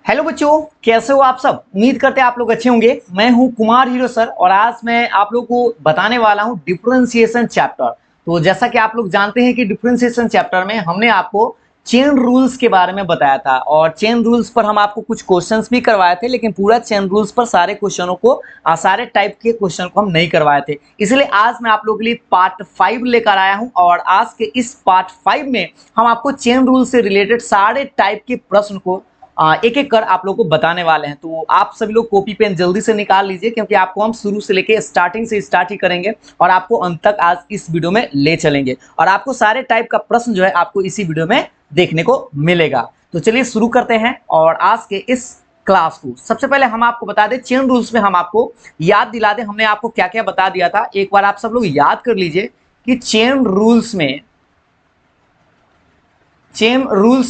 Hello बच्चों, कैसे हो आप सब। उम्मीद करते हैं आप लोग अच्छे होंगे। मैं हूं कुमार हीरो सर और आज मैं आप लोग को बताने वाला हूं डिफरेंशिएशन चैप्टर। तो जैसा कि आप लोग जानते हैं कि डिफरेंशिएशन चैप्टर में हमने आपको चेन रूल्स के बारे में बताया था और चेन रूल्स पर हम आपको कुछ क्वेश्चंस भी करवाए थे, लेकिन पूरा चेन रूल्स पर सारे क्वेश्चनों को सारे टाइप के क्वेश्चन को हम नहीं करवाए थे। इसलिए आज मैं आप लोगों के लिए पार्ट 5 लेकर आया हूं और आज के इस पार्ट 5 में हम आपको चेन रूल से रिलेटेड सारे टाइप के प्रश्न को एक एक कर आप लोग को बताने वाले हैं। तो आप सभी लोग कॉपी पेन जल्दी से निकाल लीजिए, क्योंकि आपको हम शुरू से लेके स्टार्टिंग से स्टार्ट ही करेंगे और आपको अंत तक आज इस वीडियो में ले चलेंगे और आपको सारे टाइप का प्रश्न जो है आपको इसी वीडियो में देखने को मिलेगा। तो चलिए शुरू करते हैं और आज के इस क्लास को सबसे पहले हम आपको बता दें चेन रूल्स में हम आपको याद दिला दें हमने आपको क्या क्या बता दिया था। एक बार आप सब लोग याद कर लीजिए कि चेन रूल्स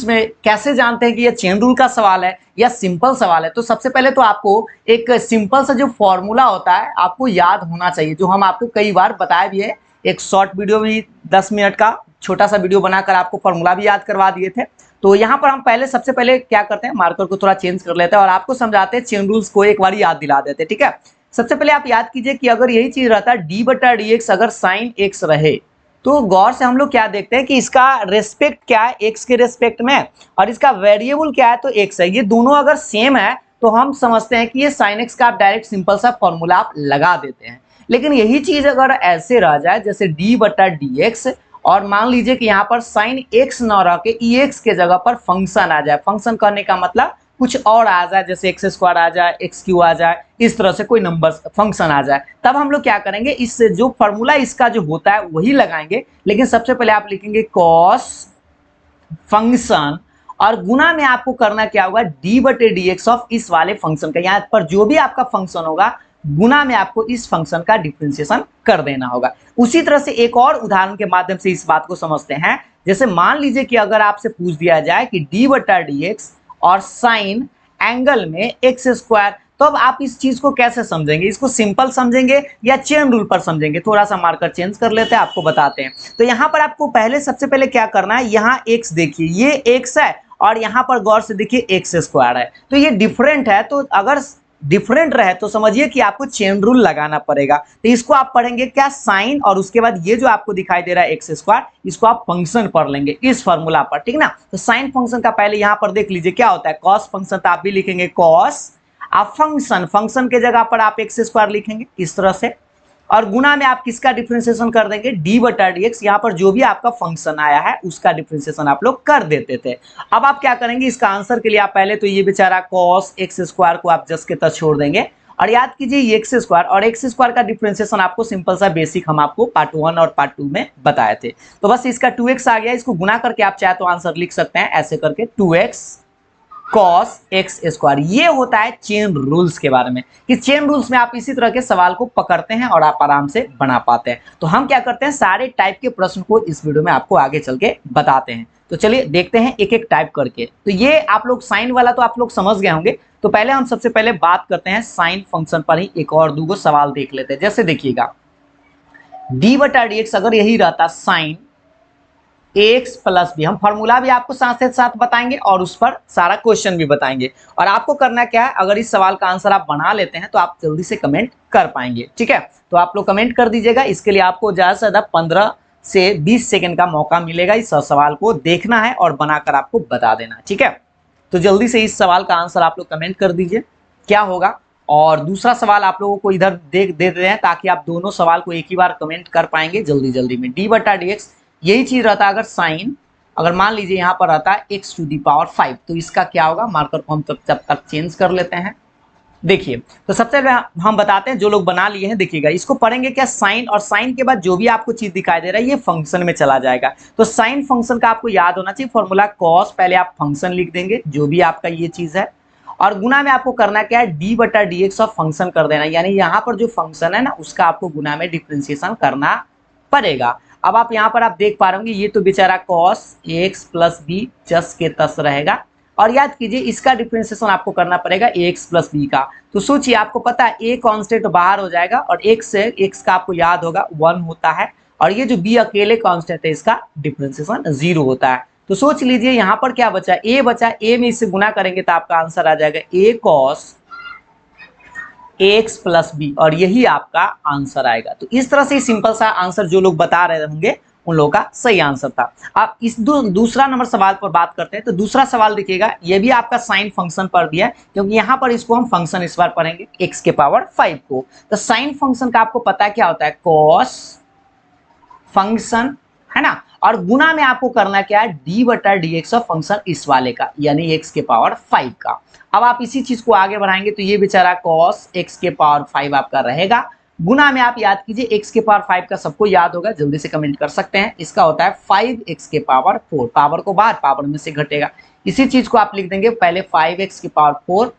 में कैसे जानते हैं कि ये चेन रूल का सवाल है या सिंपल सवाल है। तो सबसे पहले तो आपको एक सिंपल सा जो फॉर्मूला होता है आपको याद होना चाहिए, जो हम आपको कई बार बताए भी है। एक शॉर्ट वीडियो भी 10 मिनट का छोटा सा वीडियो बनाकर आपको फॉर्मूला भी याद करवा दिए थे। तो यहाँ पर हम पहले सबसे पहले क्या करते हैं, मार्कर को थोड़ा चेंज कर लेते हैं और आपको समझाते हैं चेन रूल्स को एक बार याद दिला देते हैं। ठीक है, सबसे पहले आप याद कीजिए कि अगर यही चीज रहता है d/dx अगर साइन x रहे, तो गौर से हम लोग क्या देखते हैं कि इसका रेस्पेक्ट क्या है x के रेस्पेक्ट में और इसका वेरिएबल क्या है तो x है। ये दोनों अगर सेम है तो हम समझते हैं कि ये साइन x का आप डायरेक्ट सिंपल सा फॉर्मूला आप लगा देते हैं। लेकिन यही चीज अगर ऐसे रह जाए जैसे d/dx और मान लीजिए कि यहाँ पर साइन x न रह के ex के जगह पर फंक्शन आ जाए। फंक्शन करने का मतलब कुछ और आ जाए, जैसे एक्स स्क्वायर आ जाए, एक्स क्यू आ जाए, इस तरह से कोई नंबर फंक्शन आ जाए, तब हम लोग क्या करेंगे, इस जो फॉर्मूला इसका जो होता है वही लगाएंगे। लेकिन सबसे पहले आप लिखेंगे कॉस फंक्शन और गुना में आपको करना क्या होगा, d/dx ऑफ इस वाले फंक्शन का। यहाँ पर जो भी आपका फंक्शन होगा गुना में आपको इस फंक्शन का डिफरेंशिएशन कर देना होगा। उसी तरह से एक और उदाहरण के माध्यम से इस बात को समझते हैं। जैसे मान लीजिए कि अगर आपसे पूछ दिया जाए कि d/dx और साइन एंगल में एक्स स्क्वायर, तो अब आप इस चीज को कैसे समझेंगे, इसको सिंपल समझेंगे या चेन रूल पर समझेंगे। थोड़ा सा मार्कर चेंज कर लेते हैं, आपको बताते हैं। तो यहां पर आपको पहले सबसे पहले क्या करना है, यहाँ एक्स देखिए, ये एक्स है और यहाँ पर गौर से देखिए एक्स स्क्वायर है, तो ये डिफरेंट है। तो अगर डिफरेंट रहे तो समझिए कि आपको चेन रूल लगाना पड़ेगा। तो इसको आप पढ़ेंगे क्या, साइन, और उसके बाद ये जो आपको दिखाई दे रहा है एक्स स्क्वायर, इसको आप फंक्शन पढ़ लेंगे इस फॉर्मूला पर, ठीक ना। तो साइन फंक्शन का पहले यहां पर देख लीजिए क्या होता है, कॉस फंक्शन, तो आप भी लिखेंगे कॉस, आप फंक्शन के जगह पर आप एक्स स्क्वायर लिखेंगे इस तरह से, और गुना में आप किसका डिफरेंशिएशन कर देंगे, d/dx। यहाँ पर जो भी आपका फंक्शन आया है उसका डिफरेंशिएशन आप लोग कर देते थे। अब आप क्या करेंगे, इसका आंसर के लिए आप पहले तो ये बेचारा cos x स्क्वायर को आप जस्ट के तस छोड़ देंगे और याद कीजिए ये एक्स स्क्वायर और एक्स स्क्वायर का डिफरेंशिएशन आपको सिंपल सा बेसिक हम आपको पार्ट 1 और पार्ट 2 में बताए थे। तो बस इसका 2x आ गया, इसको गुना करके आप चाहे तो आंसर लिख सकते हैं ऐसे करके, 2x cos x स्क्वायर। ये होता है चेन रूल्स के बारे में, कि चेन रूल्स में आप इसी तरह के सवाल को पकड़ते हैं और आप आराम से बना पाते हैं। तो हम क्या करते हैं, सारे टाइप के प्रश्न को इस वीडियो में आपको आगे चल के बताते हैं। तो चलिए देखते हैं एक एक टाइप करके। तो ये आप लोग साइन वाला तो आप लोग समझ गए होंगे। तो पहले हम सबसे पहले बात करते हैं साइन फंक्शन पर ही, एक और दो सवाल देख लेते हैं। जैसे देखिएगा d/dx अगर यही रहता साइन एक्स प्लस बी, हम फॉर्मूला भी आपको साथ साथ बताएंगे और उस पर सारा क्वेश्चन भी बताएंगे। और आपको करना क्या है, अगर इस सवाल का आंसर आप बना लेते हैं तो आप जल्दी से कमेंट कर पाएंगे। ठीक है, तो आप लोग कमेंट कर दीजिएगा। इसके लिए आपको ज्यादा से ज्यादा 15 से 20 सेकंड का मौका मिलेगा इस सवाल को देखना है और बनाकर आपको बता देना। ठीक है, तो जल्दी से इस सवाल का आंसर आप लोग कमेंट कर दीजिए क्या होगा। और दूसरा सवाल आप लोगों को इधर दे देते हैं ताकि आप दोनों सवाल को एक ही बार कमेंट कर पाएंगे जल्दी जल्दी में। d/dx यही चीज रहता है, अगर साइन, अगर मान लीजिए यहाँ पर रहता है x⁵, तो इसका क्या होगा, मार्कर को हम जब तक चेंज कर लेते हैं। देखिए, तो सबसे पहले हम बताते हैं, जो लोग बना लिए हैं देखिएगा, इसको पढ़ेंगे क्या, साइन, और साइन के बाद जो भी आपको चीज दिखाई दे रहा है ये फंक्शन में चला जाएगा। तो साइन फंक्शन का आपको याद होना चाहिए फॉर्मूला, कॉस, पहले आप फंक्शन लिख देंगे जो भी आपका ये चीज है, और गुना में आपको करना क्या है, d/dx ऑफ फंक्शन कर देना, यानी यहाँ पर जो फंक्शन है ना उसका आपको गुना में डिफरेंशिएशन करना पड़ेगा। अब आप यहाँ पर आप देख पा रहे होंगे ये तो बेचारा cos x प्लस बी जस के तस रहेगा, और याद कीजिए इसका डिफरेंशिएशन आपको करना पड़ेगा x प्लस बी का। तो सोचिए, आपको पता है a कांस्टेंट बाहर हो जाएगा और x से x का आपको याद होगा 1 होता है, और ये जो b अकेले कांस्टेंट है इसका डिफरेंशिएशन 0 होता है। तो सोच लीजिए यहाँ पर क्या बचा, ए बचा, ए में इससे गुना करेंगे तो आपका आंसर आ जाएगा ए कॉस ax प्लस बी, और यही आपका आंसर आएगा। तो इस तरह से सिंपल सा आंसर जो लोग बता रहे होंगे उन लोगों का सही आंसर था। अब इस दूसरा नंबर सवाल पर बात करते हैं। तो दूसरा सवाल देखिएगा, ये भी आपका साइन फंक्शन पर भी है, क्योंकि यहाँ पर इसको हम फंक्शन इस बार पढ़ेंगे x के पावर 5 को। तो साइन फंक्शन का आपको पता है क्या होता है, कॉस फंक्शन, है ना, और गुना में आपको करना क्या है, d बटा डी एक्स ऑफ फंक्शन इस वाले का, यानी x के पावर 5 का। अब आप इसी चीज को आगे बढ़ाएंगे तो ये बेचारा cos x के पावर 5 आपका रहेगा। गुना में आप याद कीजिए x के पावर 5 का सबको याद होगा, जल्दी से कमेंट कर सकते हैं। इसका होता है 5x के पावर 4, पावर को बाहर पावर में से घटेगा, इसी चीज को आप लिख देंगे पहले 5x के पावर 4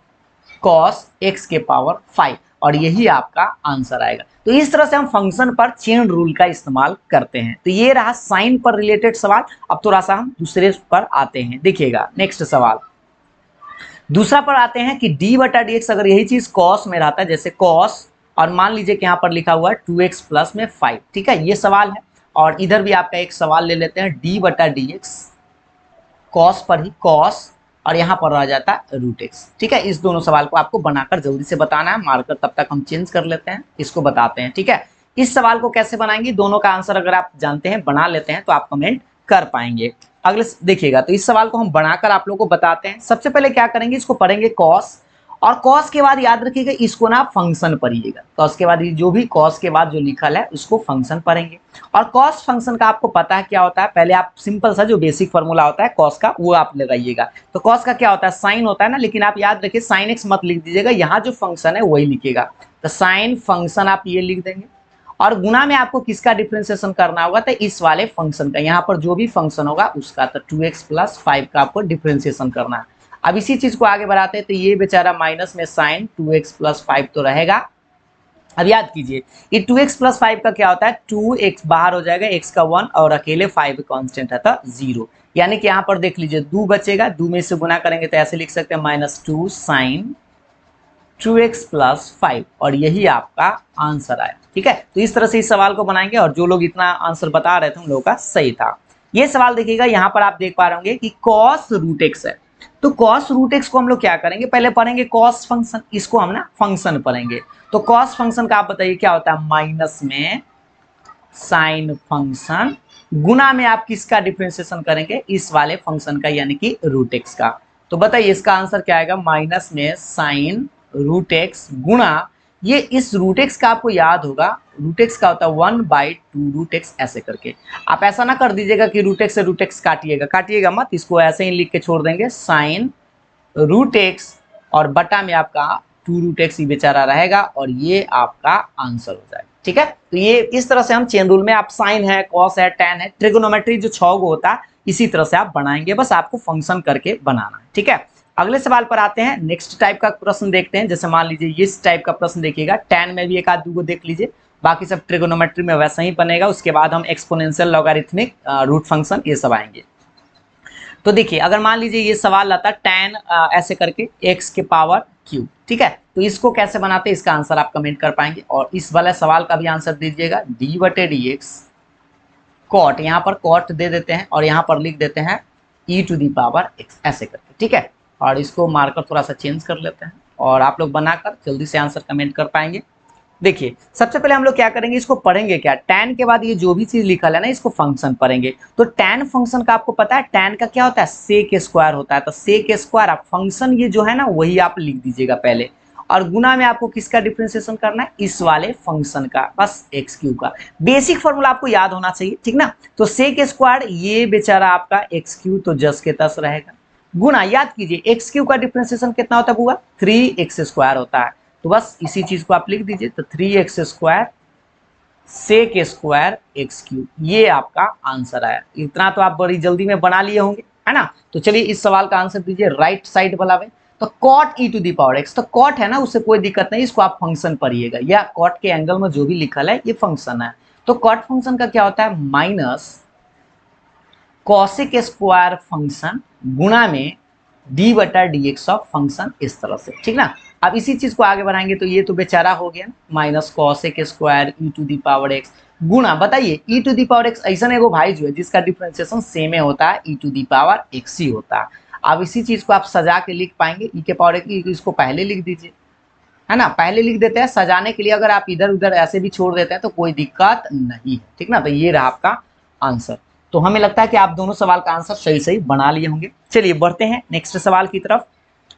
cos x के पावर 5, और यही आपका आंसर आएगा। तो इस तरह से हम फंक्शन पर चेन रूल का इस्तेमाल करते हैं। तो ये रहा साइन पर रिलेटेड सवाल। अब थोड़ा सा हम दूसरे पर आते हैं, देखिएगा नेक्स्ट सवाल। दूसरा पर आते हैं कि d बटा डी एक्स, अगर यही चीज कॉस में रहता है, जैसे कॉस, और मान लीजिए कि यहाँ पर लिखा हुआ है 2x प्लस में 5, ठीक है, ये सवाल है। और इधर भी आपका एक सवाल ले लेते हैं, d बटा डी एक्स कॉस पर ही कॉस, और यहाँ पर रह जाता है रूट एक्स, ठीक है। इस दोनों सवाल को आपको बनाकर जल्दी से बताना है, मार्कर तब तक हम चेंज कर लेते हैं, इसको बताते हैं, ठीक है। इस सवाल को कैसे बनाएंगे, दोनों का आंसर अगर आप जानते हैं, बना लेते हैं, तो आप कमेंट कर पाएंगे। अगले देखिएगा, तो इस सवाल को हम बनाकर आप लोगों को बताते हैं। सबसे पहले क्या करेंगे, इसको पढ़ेंगे कॉस, और कॉस के बाद याद रखिएगा इसको ना फंक्शन पढ़िएगा। कॉस के बाद जो भी कॉस के बाद जो लिखल है उसको फंक्शन पढ़ेंगे। और कॉस फंक्शन का आपको पता है क्या होता है, पहले आप सिंपल सा जो बेसिक फॉर्मूला होता है कॉस का वो आप लगाइएगा। तो कॉस का क्या होता है, साइन होता है ना, लेकिन आप याद रखिए साइन एक्स मत लिख दीजिएगा, यहाँ जो फंक्शन है वही लिखिएगा। तो साइन फंक्शन आप ये लिख देंगे, और गुना में आपको किसका डिफरेंशिएशन करना होगा, तो इस वाले फंक्शन का, यहाँ पर जो भी फंक्शन होगा उसका, तो 2x प्लस 5 का आपको डिफरेंशिएशन करना है। अब इसी चीज को आगे बढ़ाते हैं, तो ये बेचारा माइनस में साइन 2x प्लस 5 तो रहेगा। अब याद कीजिए ये 2x प्लस 5 का क्या होता है, 2x बाहर हो जाएगा, x का 1 और अकेले 5 कांस्टेंट है तो 0, यानी कि यहाँ पर देख लीजिए 2 बचेगा, 2 में से गुना करेंगे तो ऐसे लिख सकते हैं -2 साइन 2x प्लस 5, और यही आपका आंसर आया, ठीक है। तो इस तरह से इस सवाल को बनाएंगे, और जो लोग इतना आंसर बता रहे थे उन लोगों का सही था। ये सवाल देखिएगा, यहाँ पर आप देख पा रहे होंगे कि cos रूट एक्स है। तो cos रूट एक्स को हम लोग क्या करेंगे, पहले पढ़ेंगे cos फंक्शन, इसको हम ना फंक्शन पढ़ेंगे। तो cos फंक्शन का आप बताइए क्या होता है, माइनस में साइन फंक्शन, गुना में आप किसका डिफरेंशिएशन करेंगे, इस वाले फंक्शन का, यानी कि रूट एक्स का। तो बताइए इसका आंसर क्या आएगा, माइनस में साइन रूट एक्स गुणा, ये इस रूट एक्स का आपको याद होगा, रूट एक्स का होता है 1/2 रूट एक्स, ऐसे करके। आप ऐसा ना कर दीजिएगा कि रूट एक्स से रूट एक्स काटिएगा मत, इसको ऐसे ही लिख के छोड़ देंगे, साइन रूट एक्स और बटा में आपका 2 रूट एक्स ही बेचारा रहेगा, और ये आपका आंसर हो जाएगा, ठीक है। तो ये इस तरह से हम चेन रूल में, आप साइन है, कॉस है, टैन है, ट्रिगोनोमेट्री जो 6 गो होता है, इसी तरह से आप बनाएंगे, बस आपको फंक्शन करके बनाना है, ठीक है। अगले सवाल पर आते हैं, नेक्स्ट टाइप का प्रश्न देखते हैं। जैसे मान लीजिए इस टाइप का प्रश्न देखिएगा, टैन में भी एक आध दो देख लीजिए, बाकी सब ट्रिगोनोमेट्री में वैसा ही बनेगा। उसके बाद हम एक्सपोनेंशियल, लॉगरिथमिक, रूट फंक्शन, ये सब आएंगे। तो देखिए अगर मान लीजिए ये सवाल आता टैन ऐसे करके x के पावर क्यूब, ठीक है, तो इसको कैसे बनाते हैं, इसका आंसर आप कमेंट कर पाएंगे। और इस वाले सवाल का भी आंसर दीजिएगा, d बटे डी एक्स कॉट, यहाँ पर कॉट दे देते हैं और यहाँ पर लिख देते हैं e to the power x, ऐसे करके, ठीक है। और इसको मार्कर थोड़ा सा चेंज कर लेते हैं, और आप लोग बनाकर जल्दी से आंसर कमेंट कर पाएंगे। देखिए सबसे पहले हम लोग क्या करेंगे, इसको पढ़ेंगे क्या, टैन के बाद ये जो भी चीज लिखा है ना, इसको फंक्शन पढ़ेंगे। तो टैन फंक्शन का आपको पता है, टैन का क्या होता है, सेक स्क्वायर होता है। तो सेक स्क्वायर आप फंक्शन ये जो है ना वही आप लिख दीजिएगा पहले, और गुना में आपको किसका डिफरेंशिएशन करना है, इस वाले फंक्शन का, बस एक्स क्यूब का। बेसिक फॉर्मूला आपको याद होना चाहिए, ठीक ना। तो सेक स्क्वायर ये बेचारा आपका एक्स क्यूब, तो जस के तस रहेगा, गुना याद कीजिए एक्स क्यूब का डिफरेंशिएशन कितना होता है बुआ, 3x स्क्वायर होता है। तो बस इसी चीज को आप लिख दीजिए, तो 3x square sec square x cube, ये आपका आंसर आया। इतना तो आप बड़ी जल्दी में बना लिए होंगे, है ना। तो चलिए इस सवाल का आंसर दीजिए राइट साइड वाला में। तो cot e to the power x, तो कॉट है ना, उससे कोई दिक्कत नहीं, इसको आप फंक्शन पढ़िएगा, या कॉट के एंगल में जो भी लिखल है ये फंक्शन है। तो कॉट फंक्शन का क्या होता है, माइनस कॉसिक स्क्वायर फंक्शन गुणा में डी बटा डी एक्स ऑफ फंक्शन, इस तरह से, ठीक ना। अब इसी चीज को आगे बढ़ाएंगे तो ये तो बेचारा हो गया minus cosec square e to the power x गुणा, बताइए e to the power x ऐसा एगो भाई जो है जिसका डिफरेंशिएशन सेम होता है, ई टू दी पावर एक्स ही होता है। अब इसी चीज को आप सजा के लिख पाएंगे, ई के पावर एक्स, इसको पहले लिख दीजिए, है ना, पहले लिख देते हैं सजाने के लिए। अगर आप इधर उधर ऐसे भी छोड़ देते हैं तो कोई दिक्कत नहीं है, ठीक ना। तो ये रहा आपका आंसर। तो हमें लगता है कि आप दोनों सवाल का आंसर सही सही बना लिए होंगे। चलिए बढ़ते हैं नेक्स्ट सवाल की तरफ,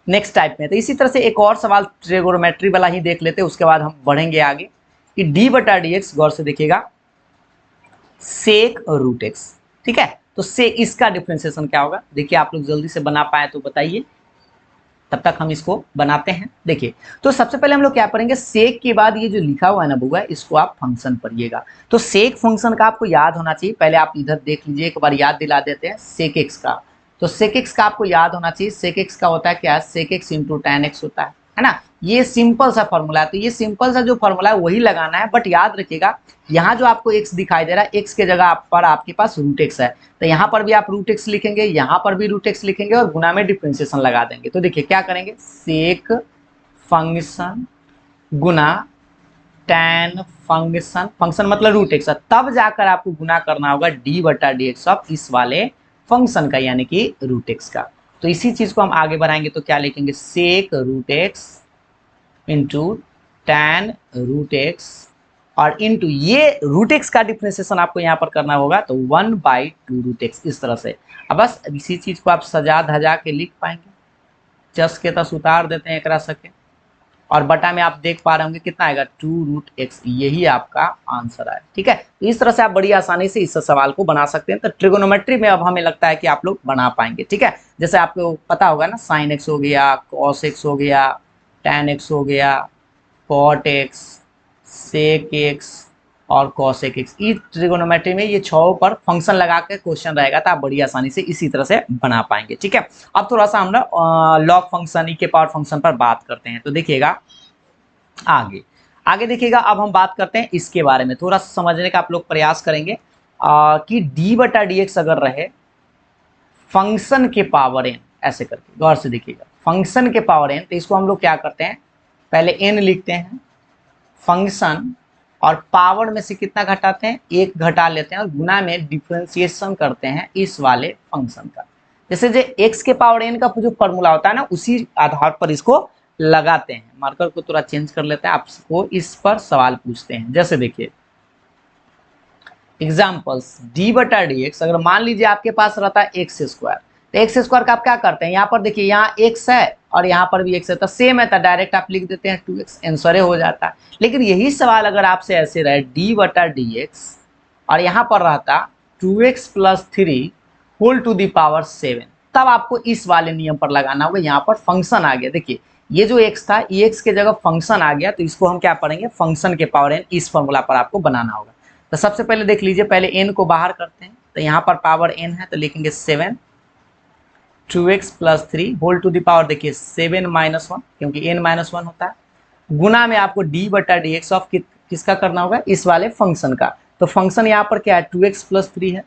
नेक्स्ट टाइप में। तो इसी तरह से एक और सवाल ट्रिगोनोमेट्री वाला ही देख लेते हैं, उसके बाद हम बढ़ेंगे आगे कि डी बटा डी एक्स, गौर से देखिएगा, सेक रूट एक्स, ठीक है। तो से इसका डिफरेंशिएशन क्या होगा, देखिए आप लोग जल्दी से बना पाए तो बताइए, तब तक हम इसको बनाते हैं। देखिए तो सबसे पहले हम लोग क्या करेंगे, सेक के बाद ये जो लिखा हुआ है ना बुआ, इसको आप फंक्शन पढ़िएगा। तो सेक फंक्शन का आपको याद होना चाहिए, पहले आप इधर देख लीजिए, एक बार याद दिला देते हैं सेक एक्स का। तो सेक एक्स का आपको याद होना चाहिए, सेक एक्स का होता है क्या, sec x into tan x होता है ना। ये सिंपल सा फॉर्मूला है, तो ये सिंपल सा जो फॉर्मूला है वही लगाना है। बट याद रखिएगा यहाँ जो आपको एक्स दिखाई दे रहा है, एक्स के जगह पर आपके पास रूट एक्स है, तो यहाँ पर भी आप रूट एक्स लिखेंगे, यहाँ पर भी रूट एक्स लिखेंगे और गुना में डिफरेंशिएशन लगा देंगे। तो देखिए क्या करेंगे, सेक फंक्शन गुना टैन फंक्शन, फंक्शन मतलब रूट एक्स, तब जाकर आपको गुना करना होगा डी बटा डी एक्स ऑफ इस वाले फंक्शन का, यानी कि रूट एक्स का। तो इसी चीज को हम आगे बढ़ाएंगे तो क्या लिखेंगे, sec root x into tan root x और इंटू ये रूट एक्स का डिफरेंशिएशन आपको यहाँ पर करना होगा, तो 1/2 रूट एक्स, इस तरह से। अब बस इसी चीज को आप सजा धजा के लिख पाएंगे, जस के तस उतार देते हैं एक सके, और बटा में आप देख पा रहे होंगे कितना आएगा, 2 रूट एक्स, यही आपका आंसर है, ठीक है। तो इस तरह से आप बड़ी आसानी से इस सवाल को बना सकते हैं। तो ट्रिगोनोमेट्री में अब हमें लगता है कि आप लोग बना पाएंगे, ठीक है। जैसे आपको पता होगा ना, साइन एक्स हो गया, कॉस एक्स हो गया, टैन एक्स हो गया, कॉट एक्स, सेक एक्स और कॉसेक एक्स, इस ट्रिगोनोमेट्री में ये 6 पर फंक्शन लगा के क्वेश्चन रहेगा, तो आप बड़ी आसानी से इसी तरह से बना पाएंगे, ठीक है। अब थोड़ा सा हम लोग लॉग फंक्शन, ई के पावर फंक्शन पर बात करते हैं। तो देखिएगा आगे आगे देखिएगा, अब हम बात करते हैं इसके बारे में, थोड़ा सा समझने का आप लोग प्रयास करेंगे कि डी बटा डी एक्स अगर रहे फंक्शन के पावर एन, ऐसे करके गौर से देखिएगा, फंक्शन के पावर एन, तो इसको हम लोग क्या करते हैं, पहले एन लिखते हैं फंक्शन और पावर में से कितना घटाते हैं, 1 घटा लेते हैं और गुना में डिफरेंशिएशन करते हैं इस वाले फंक्शन का। जैसे जो एक्स के पावर एन का जो फॉर्मूला होता है ना, उसी आधार पर इसको लगाते हैं। मार्कर को थोड़ा चेंज कर लेते हैं, आपको इस पर सवाल पूछते हैं। जैसे देखिए एग्जाम्पल्स, डी बटा डी एक्स, अगर मान लीजिए आपके पास रहता है एक्स स्क्वायर, तो एक्स स्क्वायर का आप क्या करते हैं, यहाँ पर देखिए यहाँ एक्स है और यहाँ पर भी एक्स है, तो सेम है, तो डायरेक्ट आप लिख देते हैं 2x, आंसर हो जाता है। लेकिन यही सवाल अगर आपसे ऐसे रहे डी बटा डी एक्स और यहाँ पर रहता 2x + 3 whole to the power 7, तब आपको इस वाले नियम पर लगाना होगा। यहाँ पर फंक्शन आ गया, देखिए ये जो x था, ये x के जगह फंक्शन आ गया, तो इसको हम क्या पढ़ेंगे, फंक्शन के पावर n, इस फॉर्मूला पर आपको बनाना होगा। तो सबसे पहले देख लीजिए, पहले n को बाहर करते हैं, तो यहाँ पर पावर n है, तो लिखेंगे 7 2x + 3 whole to the power, देखिए 7 - 1, क्योंकि n - 1 होता है, गुना में आपको डी बटा डी एक्स ऑफ किसका करना होगा, इस वाले फंक्शन का। तो फंक्शन यहाँ पर क्या है, 2x + 3 है,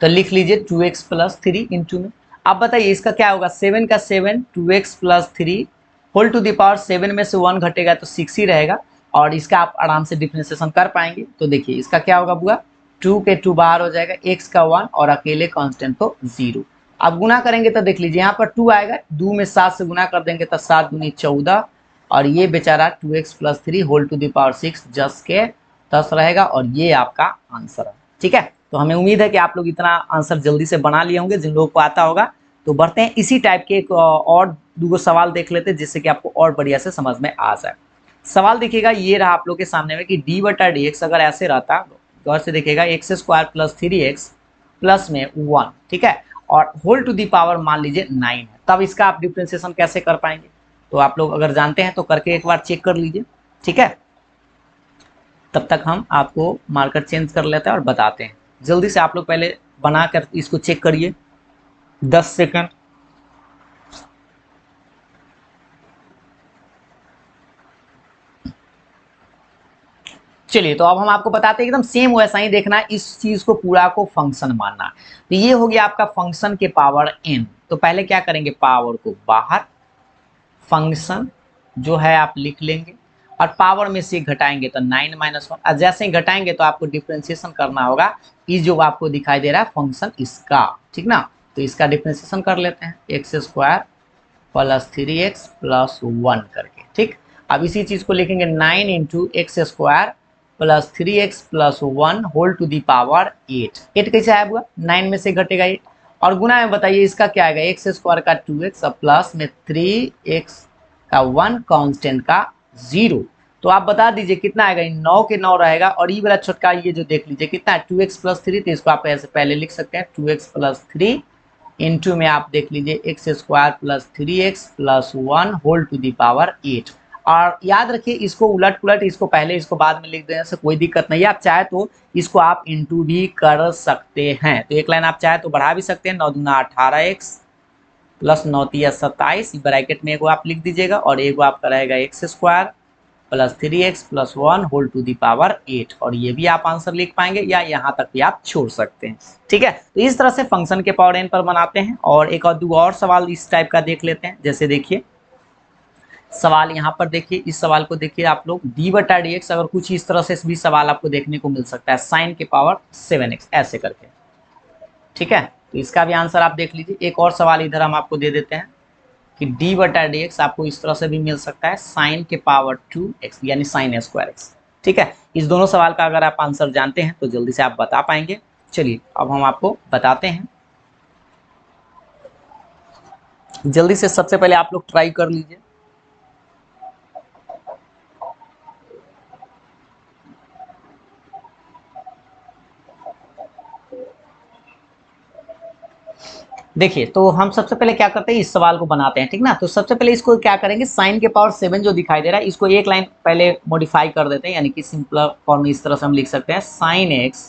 तो लिख लीजिए 2x + 3 इंटू में। अब बताइए इसका क्या होगा, 7 का 7, 2x + 3 whole to the power, 7 में से 1 घटेगा तो 6 ही रहेगा, और इसका आप आराम से डिफरेंशिएशन कर पाएंगे। तो देखिए इसका क्या होगा बुआ, 2 के 2 बाहर हो जाएगा, x का 1 और अकेले कांस्टेंट तो 0। अब गुना करेंगे तो देख लीजिए यहाँ पर 2 आएगा, 2 में 7 से गुना कर देंगे तो 7 दूनी 14, और ये बेचारा 2x + 3 whole to the power 6 जस के 10 रहेगा, और ये आपका आंसर है, ठीक है। तो हमें उम्मीद है कि आप लोग इतना आंसर जल्दी से बना लिए होंगे, जिन लोगों को आता होगा। तो बढ़ते हैं इसी टाइप के एक और 2 सवाल देख लेते हैं, जिससे कि आपको और बढ़िया से समझ में आ जाए। सवाल देखिएगा, ये रहा आप लोग के सामने में कि डी बटा डी एक्स अगर ऐसे रहता, गौर से देखिएगा, x² + 3x प्लस में 1, ठीक है, और होल टू दी पावर मान लीजिए 9 है, तब इसका आप डिफरेंशिएशन कैसे कर पाएंगे। तो आप लोग अगर जानते हैं तो करके एक बार चेक कर लीजिए, ठीक है। तब तक हम आपको मार्कर चेंज कर लेते हैं और बताते हैं। जल्दी से आप लोग पहले बनाकर इसको चेक करिए, 10 सेकंड। चलिए तो अब हम आपको बताते हैं, एकदम सेम वैसा ही देखना है, इस चीज को पूरा को फंक्शन मानना। तो ये हो गया आपका फंक्शन के पावर n। तो पहले क्या करेंगे, पावर को बाहर, फंक्शन जो है आप लिख लेंगे और पावर में से घटाएंगे तो 9 - 1। और जैसे ही घटाएंगे तो आपको डिफ्रेंशिएशन करना होगा इस जो आपको दिखाई दे रहा है फंक्शन इसका, ठीक ना। तो इसका डिफ्रेंशिएशन कर लेते हैं, x square plus 3x plus 1 करके, ठीक। अब इसी चीज को लिखेंगे 9 into x square plus 3x plus 1 whole to the power 8। 8 कैसे आया हुआ, 9 में से घटेगा 8 और गुना में बताइए इसका क्या आएगा, एक्स स्क्वायर का 2x और प्लस में 3x का 1 कांस्टेंट का 0। तो आप बता दीजिए कितना आएगा, 9 के 9 रहेगा और ये वाला छोटका ये जो देख लीजिए कितना है 2x प्लस 3। तो इसको आप ऐसे पहले लिख सकते हैं 2x प्लस 3 इंटू में आप देख लीजिए x square plus 3x plus 1 whole to the power 8। और याद रखिए इसको उलट पुलट, इसको पहले इसको बाद में लिख देने से कोई दिक्कत नहीं है। आप चाहे तो इसको आप इंटू भी कर सकते हैं, तो एक लाइन आप चाहे तो बढ़ा भी सकते हैं, 9 दूना 18x प्लस 9 तिया 27 ब्रैकेट में एगो आप लिख दीजिएगा और एगो आपका रहेगा x square plus 3x plus 1 whole to the power 8। और ये भी आप आंसर लिख पाएंगे या यहाँ तक भी आप छोड़ सकते हैं, ठीक है। तो इस तरह से फंक्शन के पावर n पर बनाते हैं। और एक और दो और सवाल इस टाइप का देख लेते हैं। जैसे देखिए सवाल यहाँ पर देखिए, इस सवाल को देखिए आप लोग d/dx, अगर कुछ इस तरह से भी सवाल आपको देखने को मिल सकता है साइन के पावर 7x ऐसे करके, ठीक है। तो इसका भी आंसर आप देख लीजिए। एक और सवाल इधर हम आपको दे देते हैं कि d/dx आपको इस तरह से भी मिल सकता है साइन के पावर 2x यानी साइन स्क्वायर x, ठीक है। इस दोनों सवाल का अगर आप आंसर जानते हैं तो जल्दी से आप बता पाएंगे। चलिए अब हम आपको बताते हैं, जल्दी से सबसे पहले आप लोग ट्राई कर लीजिए। देखिए तो हम सबसे पहले क्या करते हैं, इस सवाल को बनाते हैं, ठीक ना। तो सबसे पहले इसको क्या करेंगे, साइन के पावर 7 जो दिखाई दे रहा है इसको एक लाइन पहले मॉडिफाई कर देते हैं, यानी कि सिंपल फॉर्म में इस तरह से हम लिख सकते हैं sine x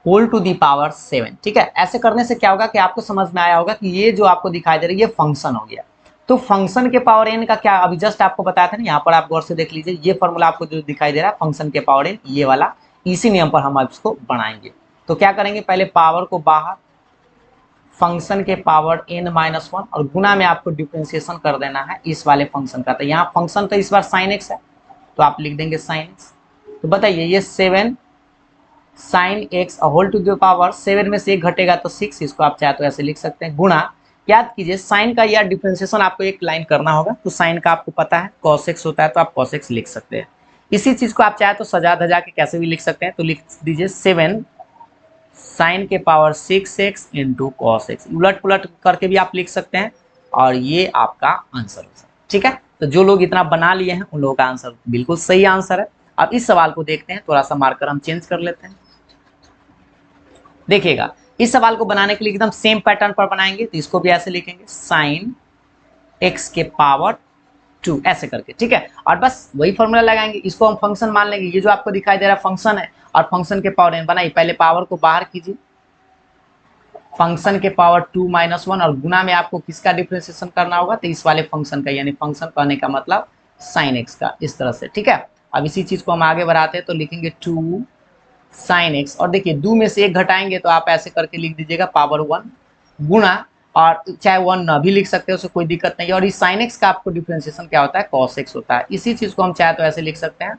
whole to the power 7, ठीक है। ऐसे करने से क्या होगा कि आपको समझ में आया होगा कि ये जो आपको दिखाई दे रहा है ये फंक्शन हो गया। तो फंक्शन के पावर n का क्या अभी जस्ट आपको बताया था ना, यहाँ पर आप गौर से देख लीजिए, ये फॉर्मूला आपको जो दिखाई दे रहा है फंक्शन के पावर n ये वाला, इसी नियम पर हम इसको बनाएंगे। तो क्या करेंगे, पहले पावर को बाहर, फंक्शन के पावर n-1 और गुना में आपको डिफरेंशिएशन कर देना है इस वाले फंक्शन का। तो यहाँ फंक्शन तो इस बार साइन x है तो आप लिख देंगे साइन x। तो बताइए ये 7 sine x whole to the power 7 में से एक घटेगा तो 6, इसको आप चाहे तो ऐसे लिख सकते हैं। गुणा, याद कीजिए साइन का या डिफरेंशिएशन आपको एक लाइन करना होगा, तो साइन का आपको पता है cos x होता है तो आप cos x लिख सकते हैं। इसी चीज को आप चाहे तो सजा धजा के कैसे भी लिख सकते हैं, तो लिख दीजिए 7 साइन के power 6x into cos x, उलट पुलट करके भी आप लिख सकते हैं और ये आपका आंसर हो सकता है, ठीक है। तो जो लोग इतना बना लिए हैं उन लोगों का आंसर बिल्कुल सही आंसर है। अब इस सवाल को देखते हैं, थोड़ा सा मार्कर हम चेंज कर लेते हैं। देखिएगा इस सवाल को बनाने के लिए एकदम सेम पैटर्न पर बनाएंगे, तो इसको भी ऐसे लिखेंगे साइन x के पावर 2 ऐसे करके, ठीक है। और बस वही फॉर्मूला लगाएंगे, इसको हम फंक्शन मान लेंगे। ये जो आपको दिखाई दे रहा है फंक्शन है और फंक्शन के पावर n बनाइए, पहले पावर को बाहर कीजिए, फंक्शन के पावर 2 - 1 और गुना में आपको किसका डिफरेंशिएशन करना होगा, तो इस वाले फंक्शन का, यानी फंक्शन कहने का मतलब साइन x का, इस तरह से, ठीक है। अब इसी चीज को हम आगे बढ़ाते हैं तो लिखेंगे 2 साइन x और देखिए 2 में से एक घटाएंगे तो आप ऐसे करके लिख दीजिएगा पावर 1 गुणा, और चाहे 1 ना भी लिख सकते हो उससे कोई दिक्कत नहीं है। और इस साइन x का आपको डिफरेंशिएशन क्या होता है, cos x होता है। इसी चीज को हम चाहे तो ऐसे लिख सकते हैं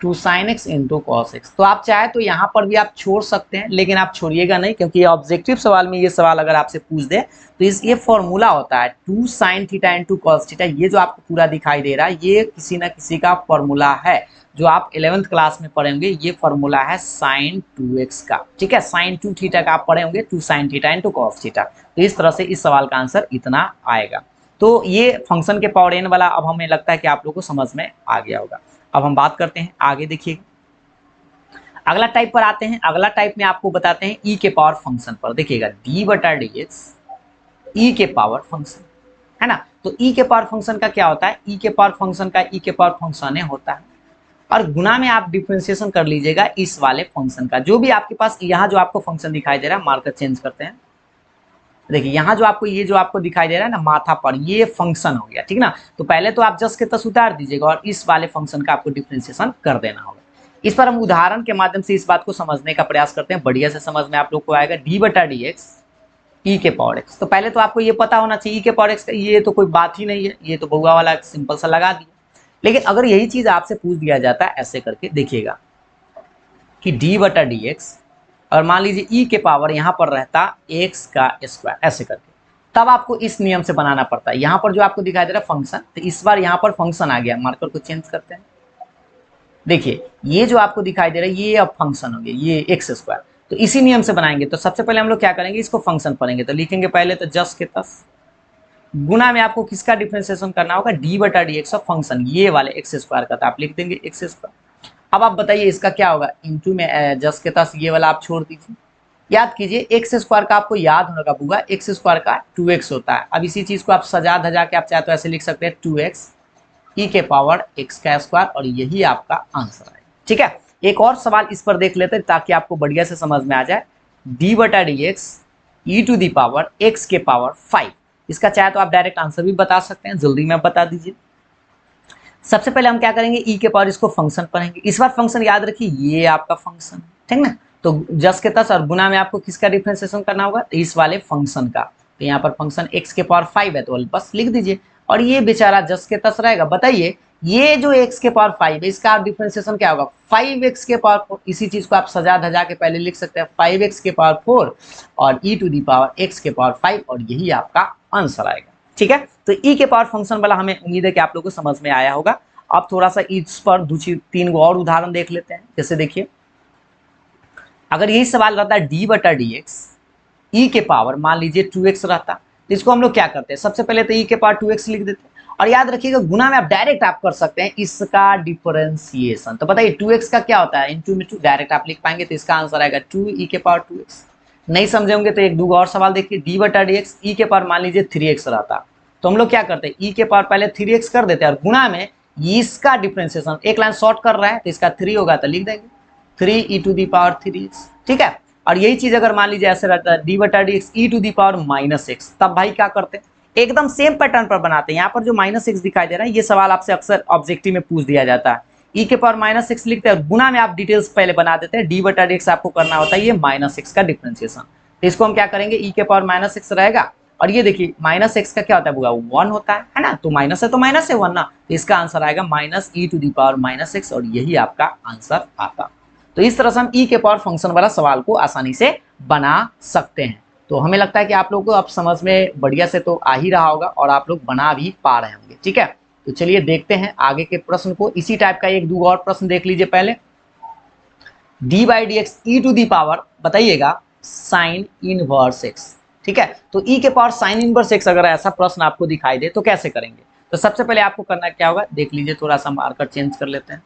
2 sin x into cos x. तो आप चाहे तो यहाँ पर भी आप छोड़ सकते हैं, लेकिन आप छोड़िएगा नहीं, क्योंकि ये ऑब्जेक्टिव सवाल में ये सवाल अगर आपसे पूछ दे तो ये फॉर्मूला होता है 2 sin theta into cos theta. ये जो आपको पूरा दिखाई दे रहा है ये किसी ना किसी का फॉर्मूला है जो आप 11th क्लास में पढ़ेंगे। ये फॉर्मूला है sin 2x का, ठीक है। sin 2 थीटा का आप पढ़े होंगे 2 sin theta into cos theta. तो इस तरह से इस सवाल का आंसर इतना आएगा। तो ये फंक्शन के पावर n वाला अब हमें लगता है कि आप लोगों को समझ में आ गया होगा। अब हम बात करते हैं आगे, देखिए अगला टाइप पर आते हैं। अगला टाइप में आपको बताते हैं ई के पावर फंक्शन पर। देखिएगा d/dx ई के पावर फंक्शन है ना। तो ई के पावर फंक्शन का क्या होता है, ई के पावर फंक्शन का ई के पावर फंक्शन होता है और गुना में आप डिफरेंशिएशन कर लीजिएगा इस वाले फंक्शन का। जो भी आपके पास यहाँ जो आपको फंक्शन दिखाई दे रहा है, मार्कर चेंज करते हैं, देखिए यहाँ जो आपको ये जो आपको दिखाई दे रहा है ना माथा पर, ये फंक्शन हो गया, ठीक ना। तो पहले तो आप जस के तस उतार दीजिएगा और इस वाले फंक्शन का आपको डिफरेंशिएशन कर देना होगा। इस पर हम उदाहरण के माध्यम से इस बात को समझने का प्रयास करते हैं, बढ़िया से समझ में आप लोग को आएगा। d/dx ई के पावर एक्स। तो पहले तो आपको ये पता होना चाहिए ई के पावर एक्स का, ये तो कोई बात ही नहीं है, ये तो बहुआ वाला सिंपल सा लगा दिया। लेकिन अगर यही चीज आपसे पूछ दिया जाता है ऐसे करके, देखिएगा कि डी बटा डी एक्स, और मान लीजिए ई के पावर यहां पर रहता एक्स का स्क्वायर ऐसे करके, तब आपको इस नियम से बनाना पड़ता है। यहां पर जो आपको दिखाई दे रहा है फंक्शन, तो इस बार यहां पर फंक्शन आ गया, मार्कर को चेंज करते हैं। देखिए ये जो आपको दिखाई दे रहा है ये अब फंक्शन हो गया, ये एक्स स्क्वायर। तो इसी नियम से बनाएंगे। तो सबसे पहले हम लोग क्या करेंगे, इसको फंक्शन पढ़ेंगे। तो लिखेंगे पहले तो जस के तस, गुना में आपको किसका डिफरेंशिएशन करना होगा, डी बटा डी एक्स ऑफ फंक्शन, ये वाले एक्स स्क्वायर का, तो आप लिख देंगे एक्स स्क्वायर। अब आप बताइए इसका क्या होगा, इंटू में जस के तस ये वाला आप छोड़ दीजिए। याद कीजिए एक्स स्क्वायर का आपको याद होने का बुआ, एक्स स्क्वायर का 2x होता है। अब इसी चीज को आप सजा धजा के आप चाहे तो ऐसे लिख सकते हैं 2x ई के पावर एक्स का स्क्वायर, और यही आपका आंसर है। ठीक है, एक और सवाल इस पर देख लेते हैं ताकि आपको बढ़िया से समझ में आ जाए। डी बटा d x e to the power x के पावर 5, इसका चाहे तो आप डायरेक्ट आंसर भी बता सकते हैं, जल्दी में बता दीजिए। सबसे पहले हम क्या करेंगे, ई के पावर इसको फंक्शन पढ़ेंगे। इस बार फंक्शन याद रखिए ये आपका फंक्शन, ठीक ना। तो जस के तस और गुना में आपको किसका डिफरेंशिएशन करना होगा, तो इस वाले फंक्शन का। तो यहाँ पर फंक्शन x के पावर 5 है तो बस लिख दीजिए, और ये बेचारा जस के तस रहेगा। बताइए ये जो x के पावर 5 है इसका डिफरेंशिएशन क्या होगा, 5x के पावर 4। इसी चीज को आप सजा धजा के पहले लिख सकते हैं 5x के पावर 4 और e to the power x के पावर 5, और यही आपका आंसर आएगा। ठीक है, तो e के पावर फंक्शन वाला हमें उम्मीद है कि आप लोगों को समझ में आया होगा। अब थोड़ा सा इस पर 2-3 और उदाहरण देख लेते हैं। जैसे देखिए अगर यही सवाल रहता है डी बटा डी एक्स ई के पावर मान लीजिए 2x रहता, तो इसको हम लोग क्या करते हैं, सबसे पहले तो ई के पावर 2x लिख देते हैं, और याद रखिएगा गुना में आप डायरेक्ट आप कर सकते हैं इसका डिफरेंशिएशन। तो बताइए 2x का क्या होता है, इंटू में 2 डायरेक्ट आप लिख पाएंगे, तो इसका आंसर आएगा 2 ई के पावर 2x। नहीं समझे होंगे तो एक दो और सवाल देखिए, डी बटा डी एक्स ई के पावर मान लीजिए 3x रहता, तो हम लोग क्या करते हैं ई के पावर पहले 3x कर देते हैं, और गुना में इसका डिफरेंशिएशन, एक लाइन शॉर्ट कर रहा है तो इसका 3 होगा, तो लिख देंगे 3 ई टू दी पावर 3x। ठीक है, और यही चीज अगर मान लीजिए ऐसे रहता है डी बटा d x e to the power -x, तब भाई क्या करते हैं, एकदम सेम पैटर्न पर बनाते हैं। यहाँ पर जो -x दिखाई दे रहा है ये सवाल आपसे अक्सर ऑब्जेक्टिव में पूछ दिया जाता है, ई के पावर -x लिखते हैं, गुना में आप डिटेल्स पहले बना देते हैं, डी बटा डी एक्स आपको करना होता है ये -x का डिफरेंशिएशन। तो इसको हम क्या करेंगे, ई के पावर -x रहेगा, और ये देखिए -x का क्या होता है बुआ, 1 होता है ना, तो माइनस है तो माइनस है 1 ना, तो इसका आंसर आएगा -e to the power -x, और यही आपका आंसर आता। तो इस तरह से हम ई के पावर फंक्शन वाला सवाल को आसानी से बना सकते हैं। तो हमें लगता है कि आप लोगों को अब समझ में बढ़िया से तो आ ही रहा होगा, और आप लोग बना भी पा रहे होंगे। ठीक है, तो चलिए देखते हैं आगे के प्रश्न को। इसी टाइप का एक दो और प्रश्न देख लीजिए। पहले d by d x e to the power बताइएगा साइन इनवर्स एक्स। ठीक है, तो ई के पावर साइन इनवर्स एक्स अगर ऐसा प्रश्न आपको दिखाई दे तो कैसे करेंगे। तो सबसे पहले आपको करना क्या होगा, देख लीजिए, थोड़ा सा मार्कर चेंज कर लेते हैं।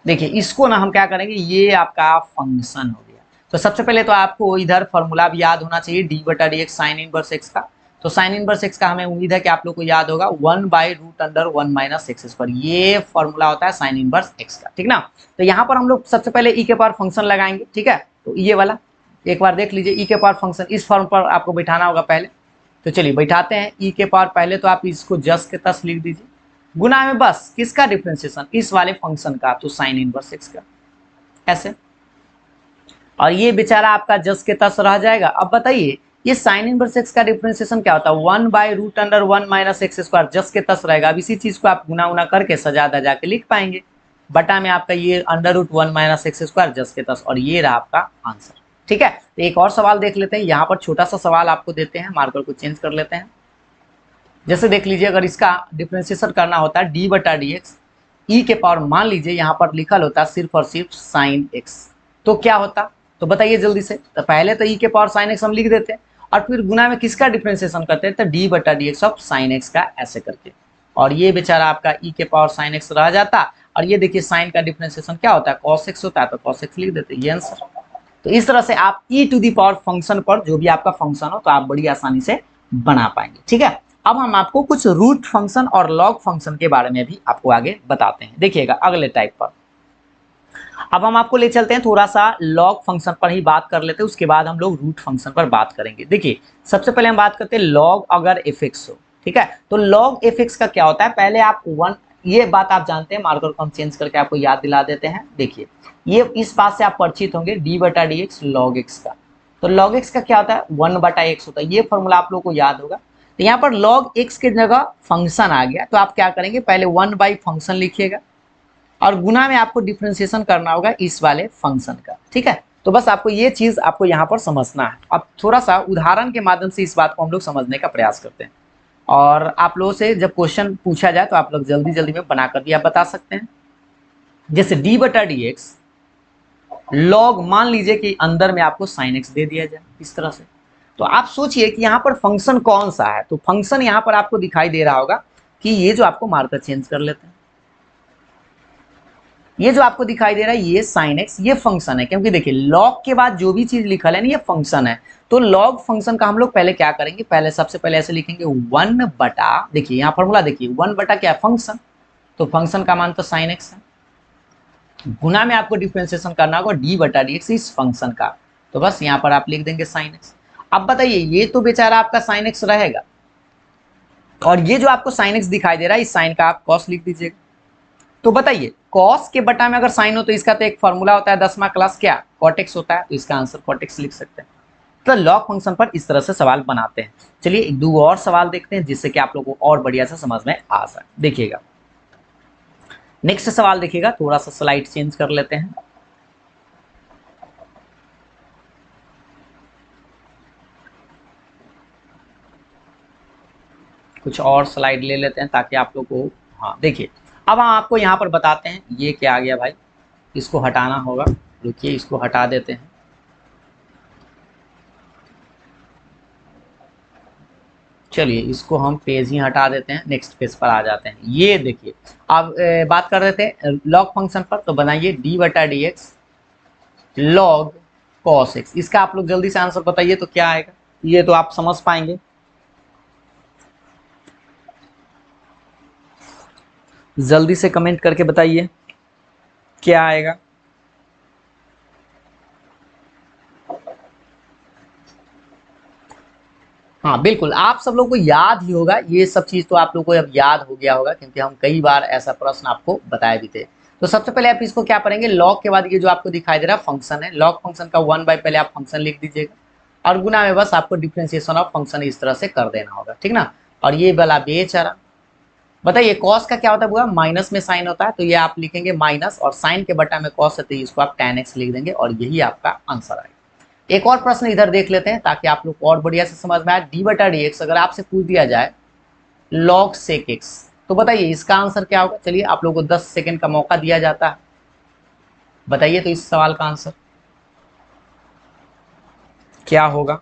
देखिए इसको ना हम क्या करेंगे, ये आपका फंक्शन हो गया। तो सबसे पहले तो आपको इधर फॉर्मूला भी याद होना चाहिए डी बटा d x sign inverse x का। तो साइन इनवर्स एक्स का हमें उम्मीद है कि आप लोग को याद होगा 1/√1 - x स्क्वायर, ये फॉर्मूला होता है साइन इनवर्स एक्स का। ठीक ना, तो यहाँ पर हम लोग सबसे पहले ई के पावर फंक्शन लगाएंगे। ठीक है, तो ये वाला एक बार देख लीजिए, ई के पावर फंक्शन इस फॉर्म पर आपको बैठाना होगा पहले। तो चलिए बैठाते हैं ई के पावर, पहले तो आप इसको जस के तस लिख दीजिए, गुना में बस किसका डिफरेंशिएशन, इस वाले फंक्शन का, तो साइन इनवर्स एक्स का ऐसे, और ये बेचारा आपका जस के तस रह जाएगा। अब बताइए ये साइन इनवर्स एक्स का डिफरेंशिएशन क्या होता है, 1/√1 - x स्क्वायर, जस के तस रहेगा। अब इसी चीज को आप गुना उना करके सजा दजा के लिख पाएंगे, बटा में आपका ये √1 - x स्क्वायर जस के तस, और ये रहा आपका आंसर। ठीक है, तो एक और सवाल देख लेते हैं। यहाँ पर छोटा सा सवाल आपको देते हैं, मार्कर को चेंज कर लेते हैं। जैसे देख लीजिए अगर इसका डिफरेंशिएशन करना होता है डी बटा डी एक्स ई के पावर, मान लीजिए यहाँ पर लिखल होता है सिर्फ और सिर्फ साइन एक्स, तो क्या होता, तो बताइए जल्दी से। तो पहले तो ई के पावर साइन एक्स हम लिख देते हैं, और फिर गुना में किसका डिफरेंशिएशन करते हैं, तो डी बटा d x of sine x का ऐसे करके, और ये बेचारा आपका ई के पावर साइन एक्स रह जाता। और ये देखिए साइन का डिफरेंशिएशन क्या होता है, कॉस एक्स होता है, तो कॉस एक्स लिख देते हैं, ये आंसर। तो इस तरह से आप ई टू दी पावर फंक्शन पर जो भी आपका फंक्शन हो तो आप बड़ी आसानी से बना पाएंगे। ठीक है, अब हम आपको कुछ रूट फंक्शन और लॉग फंक्शन के बारे में भी आपको आगे बताते हैं। देखिएगा अगले टाइप पर। अब हम आपको ले चलते हैं थोड़ा सा लॉग फंक्शन पर ही बात कर लेते हैं, उसके बाद हम लोग रूट फंक्शन पर बात करेंगे। देखिए सबसे पहले हम बात करते हैं लॉग अगर एफ एक्स हो। ठीक है, तो लॉग एफ एक्स का क्या होता है, पहले आप 1, ये बात आप जानते हैं, मार्कर को हम चेंज करके आपको याद दिला देते हैं। देखिए ये इस बात से आप परिचित होंगे डी बटा डी एक्स लॉग एक्स का। तो log x का क्या होता है 1/x होता है। ये फॉर्मूला आप लोगों को याद होगा। तो यहाँ पर log x की जगह फंक्शन आ गया, तो आप क्या करेंगे, पहले 1 फंक्शन लिखिएगा और गुना में आपको डिफरेंशिएशन करना होगा इस वाले फंक्शन का। ठीक है, तो बस आपको ये चीज आपको यहाँ पर समझना है। अब थोड़ा सा उदाहरण के माध्यम से इस बात को हम लोग समझने का प्रयास करते हैं, और आप लोगों से जब क्वेश्चन पूछा जाए तो आप लोग जल्दी जल्दी में बनाकर भी आप बता सकते हैं। जैसे d/dx लॉग, मान लीजिए कि अंदर में आपको sin x दे दिया जाए इस तरह से, तो आप सोचिए कि यहाँ पर फंक्शन कौन सा है। तो फंक्शन यहाँ पर आपको दिखाई दे रहा होगा कि ये जो आपको मार्कर चेंज कर लेते हैं, ये जो आपको दिखाई दे रहा है ये sin x, ये फंक्शन है। क्योंकि देखिए लॉग के बाद जो भी चीज लिखल है ना ये फंक्शन है। तो लॉग फंक्शन का हम लोग पहले क्या करेंगे, पहले सबसे पहले ऐसे लिखेंगे 1/, देखिए यहाँ फॉर्मूला देखिए 1/ क्या है फंक्शन, तो फंक्शन का मान तो sin x है, गुना में आपको डिफरेंशिएशन करना होगा d/dx इस फंक्शन का, तो बस यहाँ पर आप लिख देंगे sin x। अब बताइए ये तो बेचारा आपका sin x रहेगा, और ये जो आपको sin x दिखाई दे रहा है इस साइन का आप cos लिख दीजिएगा। तो बताइए cos के बटा में अगर साइन हो तो इसका तो एक फॉर्मूला होता है 10वां क्लास, क्या cot x होता है, तो इसका आंसर cot x लिख सकते हैं। तो लॉग फंक्शन पर इस तरह से सवाल बनाते हैं। चलिए एक दो और सवाल देखते हैं जिससे कि आप लोगों को और बढ़िया से समझ में आ सके। देखिएगा नेक्स्ट सवाल देखिएगा, थोड़ा सा स्लाइड चेंज कर लेते हैं। कुछ और स्लाइड ले लेते हैं ताकि आप लोग को, हाँ देखिए अब हम आपको यहाँ पर बताते हैं ये क्या आ गया भाई, इसको हटाना होगा, रुकिए इसको हटा देते हैं। चलिए इसको हम पेज ही हटा देते हैं, नेक्स्ट पेज पर आ जाते हैं। ये देखिए अब बात कर रहे थे लॉग फंक्शन पर, तो बनाइए d/dx log cos x, इसका आप लोग जल्दी से आंसर बताइए तो क्या आएगा, ये तो आप समझ पाएंगे, जल्दी से कमेंट करके बताइए क्या आएगा। हाँ बिल्कुल, आप सब लोग को याद ही होगा ये सब चीज, तो आप लोग को अब याद हो गया होगा क्योंकि हम कई बार ऐसा प्रश्न आपको बताए भी थे। तो सबसे पहले आप इसको क्या करेंगे, लॉग के बाद ये जो आपको दिखाई दे रहा है फंक्शन है, लॉग फंक्शन का 1 पहले आप फंक्शन लिख दीजिएगा और गुना में बस आपको डिफरेंशिएशन ऑफ फंक्शन इस तरह से कर देना होगा, ठीक ना। और ये वाला बेचारा, बताइए कॉस का क्या होता है बुआ, माइनस में साइन होता है, तो ये आप लिखेंगे माइनस और साइन के बटा में कॉस है तो इसको आप tan x लिख देंगे और यही आपका आंसर आएगा। एक और प्रश्न इधर देख लेते हैं ताकि आप लोग को और बढ़िया से समझ में आए। d/dx अगर आपसे पूछ दिया जाए log sec x, तो बताइए इसका आंसर क्या होगा। चलिए आप लोगों को 10 सेकंड का मौका दिया जाता है, बताइए तो इस सवाल का आंसर क्या होगा।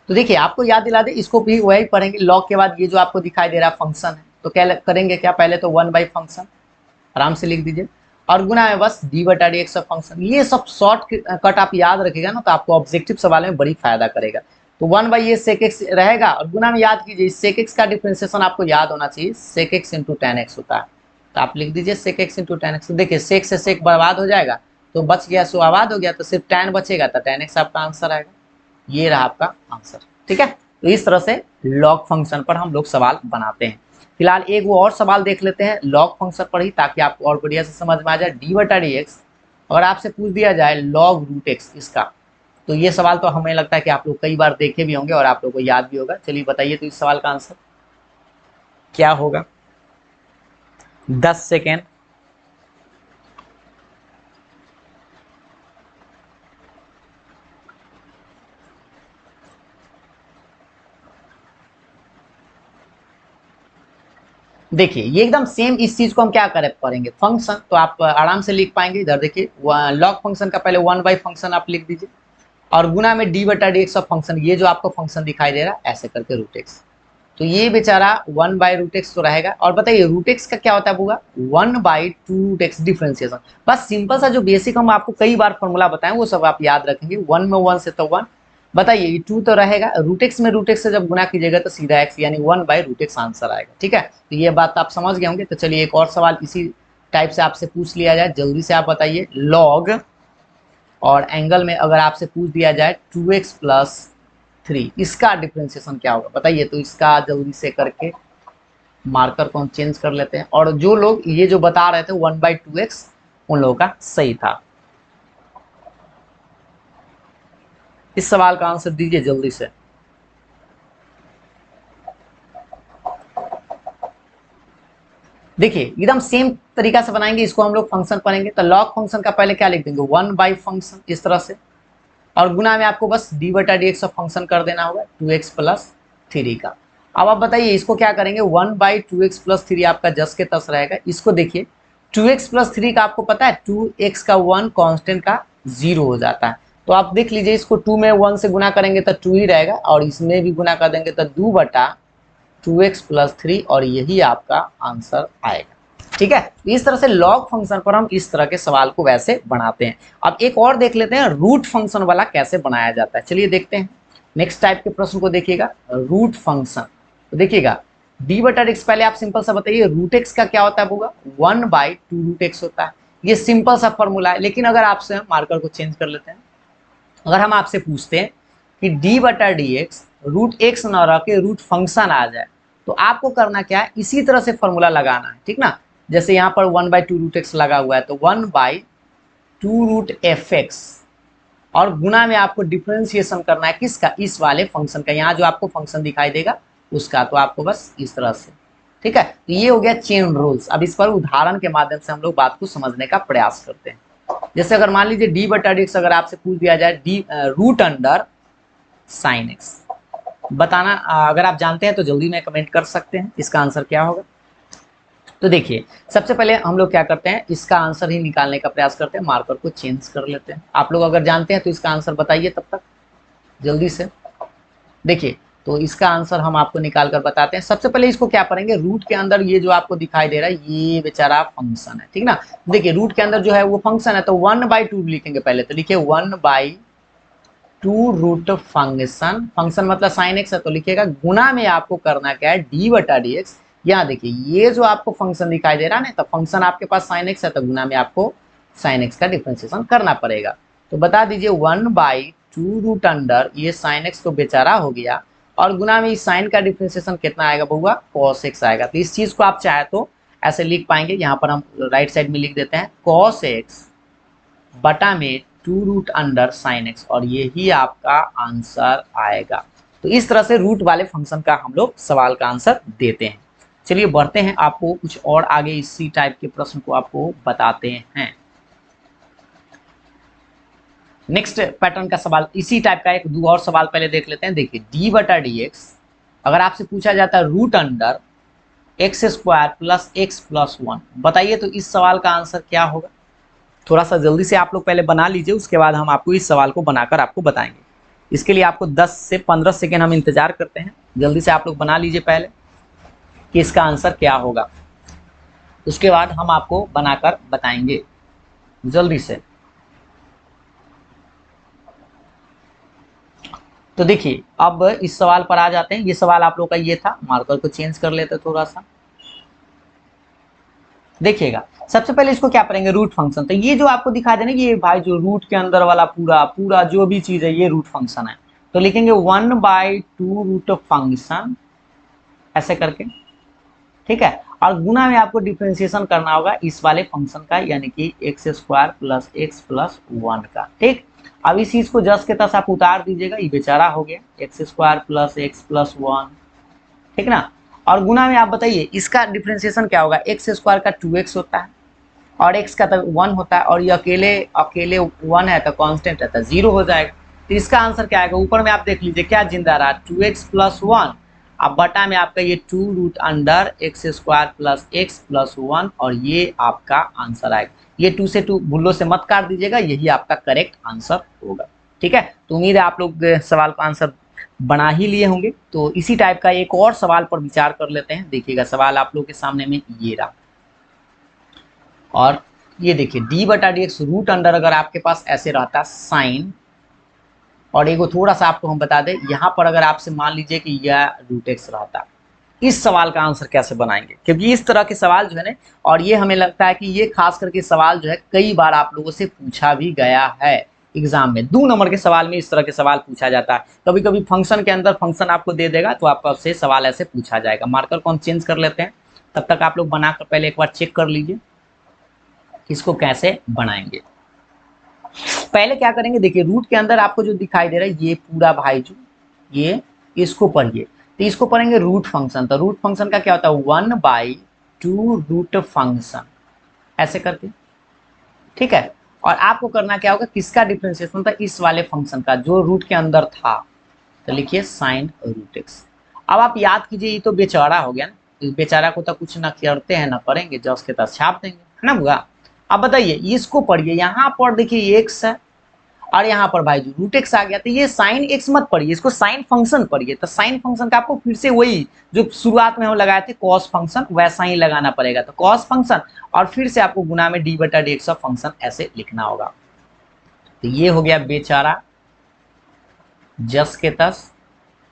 तो देखिए आपको याद दिला दे, इसको भी वही पढ़ेंगे, लॉग के बाद ये जो आपको दिखाई दे रहा है फंक्शन है, तो क्या करेंगे, क्या पहले तो 1 फंक्शन आराम से लिख दीजिए और गुना है बस d/dx ऑफ फंक्शन। ये सब शॉर्ट कट आप याद रखिएगा ना तो आपको ऑब्जेक्टिव सवाल में बड़ी फायदा करेगा। तो 1 ये sec x रहेगा और गुना में याद कीजिए sec x का डिफरेंशिएशन आपको याद होना चाहिए, sec x into tan x होता है, तो आप लिख दीजिए sec x into tan x। देखिए sec से sec बर्बाद हो जाएगा तो बच गया सो आबाद हो गया, तो सिर्फ tan बचेगा तो tan x आपका आंसर आएगा, ये रहा आपका आंसर, ठीक है। तो इस तरह से लॉग फंक्शन पर हम लोग सवाल बनाते हैं। फिलहाल एक वो और सवाल देख लेते हैं लॉग फंक्शन पर ही ताकि आपको और बढ़िया से समझ में आ जाए। d/dx अगर आपसे पूछ दिया जाए log √x इसका, तो ये सवाल तो हमें लगता है कि आप लोग कई बार देखे भी होंगे और आप लोग को याद भी होगा। चलिए बताइए तो इस सवाल का आंसर क्या होगा, 10 सेकेंड। देखिए ये एकदम सेम इस चीज को हम क्या करेंगे फंक्शन, तो आप आराम से लिख पाएंगे। इधर देखिए लॉग फंक्शन का पहले 1 फंक्शन आप लिख दीजिए और गुना में d/dx ऑफ फंक्शन, ये जो आपको फंक्शन दिखाई दे रहा है ऐसे करके √x, तो ये बेचारा 1/√x तो रहेगा। और बताइए √x का क्या होता है बुआ, 1/2√x डिफरेंशिएशन। बस सिंपल सा जो बेसिक हम आपको कई बार फॉर्मूला बताएं वो सब आप याद रखेंगे। 1 में 1 से तो 1, बताइए ये 2 तो रहेगा, √x में √x से जब गुना कीजिएगा तो सीधा x यानी 1/√x आंसर आएगा, ठीक है। तो ये बात आप समझ गए होंगे। तो चलिए एक और सवाल इसी टाइप से आपसे पूछ लिया जाए, जल्दी से आप बताइए लॉग और एंगल में अगर आपसे पूछ दिया जाए 2x + 3 इसका डिफरेंशिएशन क्या होगा, बताइए तो इसका जल्दी से करके मार्कर को हम चेंज कर लेते हैं। और जो लोग ये जो बता रहे थे 1/2x, उन लोगों का सही था। इस सवाल का आंसर दीजिए जल्दी से। देखिए एकदम सेम तरीका से बनाएंगे, इसको हम लोग फंक्शन पढ़ेंगे। तो लॉग फंक्शन का पहले क्या लिख देंगे, 1 फंक्शन इस तरह से, और गुना में आपको बस d/dx का फंक्शन कर देना होगा 2x प्लस 3 का। अब आप बताइए इसको क्या करेंगे, 1/2x प्लस 3 आपका जस के तस रहेगा। इसको देखिए 2x प्लस 3 का आपको पता है 2x का 1 कांस्टेंट का 0 हो जाता है। तो आप देख लीजिए इसको 2 में 1 से गुना करेंगे तो 2 ही रहेगा, और इसमें भी गुना कर देंगे तो 2/2x प्लस 3, और यही आपका आंसर आएगा। ठीक है, इस तरह से लॉग फंक्शन पर हम इस तरह के सवाल को वैसे बनाते हैं। अब एक और देख लेते हैं रूट फंक्शन वाला कैसे बनाया जाता है। चलिए देखते हैं नेक्स्ट टाइप के प्रश्न को। देखिएगा रूट फंक्शन, तो देखिएगा d/x, पहले आप सिंपल सा बताइए रूट एक्स का क्या होता है, होगा 1/2√x होता है। ये सिंपल सा फॉर्मूला है। लेकिन अगर आपसे मार्कर को चेंज कर लेते हैं, अगर हम आपसे पूछते हैं कि d/dx रूट एक्स न रह के रूट फंक्शन आ जाए, तो आपको करना क्या है, इसी तरह से फॉर्मूला लगाना है। ठीक ना, जैसे यहाँ पर 1/2√x लगा हुआ है तो 1/2√fx, और गुना में आपको डिफरेंशिएशन करना है किसका, इस वाले फंक्शन का। यहाँ जो आपको फंक्शन दिखाई देगा उसका, तो आपको बस इस तरह से। ठीक है, तो ये हो गया चेन रूल्स। अब इस पर उदाहरण के माध्यम से हम लोग बात को समझने का प्रयास करते हैं। जैसे अगर मान लीजिए d/dx अगर आपसे पूछ दिया जाए रूट अंडर साइन एक्स, बताना अगर आप जानते हैं तो जल्दी में कमेंट कर सकते हैं इसका आंसर क्या होगा। तो देखिए सबसे पहले हम लोग क्या करते हैं, इसका आंसर ही निकालने का प्रयास करते हैं। मार्कर को चेंज कर लेते हैं। आप लोग अगर जानते हैं तो इसका आंसर बताइए तब तक जल्दी से। देखिए तो इसका आंसर हम आपको निकाल कर बताते हैं। सबसे पहले इसको क्या करेंगे, रूट के अंदर ये जो आपको दिखाई दे रहा है ये बेचारा फंक्शन है। ठीक ना, देखिए रूट के अंदर जो है वो फंक्शन है, तो 1/2 लिखेंगे पहले। तो लिखिए 1/2 फंक्शन, फंक्शन मतलब साइन एक्स है, तो लिखिएगा गुना में आपको करना क्या है, d/dx। यहाँ देखिए ये जो आपको फंक्शन दिखाई दे रहा है ना, तो फंक्शन आपके पास साइन एक्स है, तो गुना में आपको साइन एक्स का डिफरेंशिएशन करना पड़ेगा। तो बता दीजिए 1/2 अंडर ये साइन एक्स तो बेचारा हो गया, और गुना में इस साइन का डिफरेंशिएशन कितना आएगा बउआ, cos x आएगा। तो इस चीज को आप चाहे तो ऐसे लिख पाएंगे, यहाँ पर हम राइट साइड में लिख देते हैं cos x बटा में 2 अंडर साइन एक्स, और यही आपका आंसर आएगा। तो इस तरह से रूट वाले फंक्शन का हम लोग सवाल का आंसर देते हैं। चलिए बढ़ते हैं, आपको कुछ और आगे इसी टाइप के प्रश्न को आपको बताते हैं। नेक्स्ट पैटर्न का सवाल इसी टाइप का एक दो और सवाल पहले देख लेते हैं। देखिए d/dx अगर आपसे पूछा जाता है root under x² plus x plus 1, बताइए तो इस सवाल का आंसर क्या होगा। थोड़ा सा जल्दी से आप लोग पहले बना लीजिए, उसके बाद हम आपको इस सवाल को बनाकर आपको बताएंगे। इसके लिए आपको 10 से 15 सेकेंड हम इंतजार करते हैं। जल्दी से आप लोग बना लीजिए पहले कि इसका आंसर क्या होगा, उसके बाद हम आपको बनाकर बताएंगे जल्दी से। तो देखिए अब इस सवाल पर आ जाते हैं। ये सवाल आप लोग का ये था, मार्कर को चेंज कर लेते थोड़ा सा। देखिएगा सबसे पहले इसको क्या करेंगे, रूट फंक्शन। तो ये जो आपको दिखा देना कि ये भाई जो रूट के अंदर वाला पूरा जो भी चीज है ये रूट फंक्शन है, तो लिखेंगे 1/2 फंक्शन ऐसे करके। ठीक है, और गुना में आपको डिफरेंशिएशन करना होगा इस वाले फंक्शन का, यानी कि x² प्लस x प्लस 1 का। ठीक, अब इस चीज को जस के तस आप उतार दीजिएगा, ये बेचारा हो गया x² प्लस x प्लस 1। ठीक ना, और गुना में आप बताइए इसका डिफरेंशिएशन क्या होगा, x² का 2x होता है और x का तो 1 होता है, और ये अकेले 1 है तो कांस्टेंट है तो 0 हो जाएगा। तो इसका आंसर क्या आएगा, ऊपर में आप देख लीजिए क्या जिंदा रहा 2x प्लस 1, अब बटा में आपका ये 2 under x² plus x plus 1, और ये आपका आंसर आएगा। ये 2 से 2 भूलों से मत काट दीजिएगा, यही आपका करेक्ट आंसर होगा। ठीक है, तो उम्मीद है आप लोग सवाल का आंसर बना ही लिए होंगे। तो इसी टाइप का एक और सवाल पर विचार कर लेते हैं। देखिएगा सवाल आप लोग के सामने में ये रहा, और ये देखिए d/dx रूट अंडर अगर आपके पास ऐसे रहता साइन, और एगो थोड़ा सा आपको हम बता दें, यहाँ पर अगर आपसे मान लीजिए कि यह √x रहता, इस सवाल का आंसर कैसे बनाएंगे, क्योंकि इस तरह के सवाल जो है ना, और ये हमें लगता है कि ये खास करके सवाल जो है कई बार आप लोगों से पूछा भी गया है। एग्जाम में 2 नंबर के सवाल में इस तरह के सवाल पूछा जाता है। कभी कभी फंक्शन के अंदर फंक्शन आपको दे देगा तो आपसे सवाल ऐसे पूछा जाएगा। मार्कर को हम चेंज कर लेते हैं, तब तक आप लोग बनाकर पहले एक बार चेक कर लीजिए इसको कैसे बनाएंगे। पहले क्या करेंगे, देखिए रूट के अंदर आपको जो दिखाई दे रहा है ये पूरा भाई जो ये इसको पढ़िए, तो इसको पढ़ेंगे रूट फंक्शन। तो रूट फंक्शन का क्या होता है 1/2 रूट फंक्शन ऐसे करके, ठीक है। और आपको करना क्या होगा, किसका डिफरेंशिएशन था, इस वाले फंक्शन का जो रूट के अंदर था। तो लिखिए साइन रूट एक्स। अब आप याद कीजिए ये तो बेचारा हो गया ना, इस बेचारा को तो कुछ ना करते हैं ना करेंगे, जस्ट के तहत छाप देंगे, है ना बुआ। अब बताइए इसको पढ़िए, यहाँ पर देखिए एक्स है और यहाँ पर भाई जो रूट एक्स आ गया, तो ये साइन एक्स मत पढ़िए, इसको साइन फंक्शन पढ़िए। तो साइन फंक्शन का आपको फिर से वही जो शुरुआत में हम लगाए थे कॉस फंक्शन वैसा ही लगाना पड़ेगा। तो कॉस फंक्शन और फिर से आपको गुना में d/dx ऑफ फंक्शन ऐसे लिखना होगा। तो ये हो गया बेचारा जस के तस,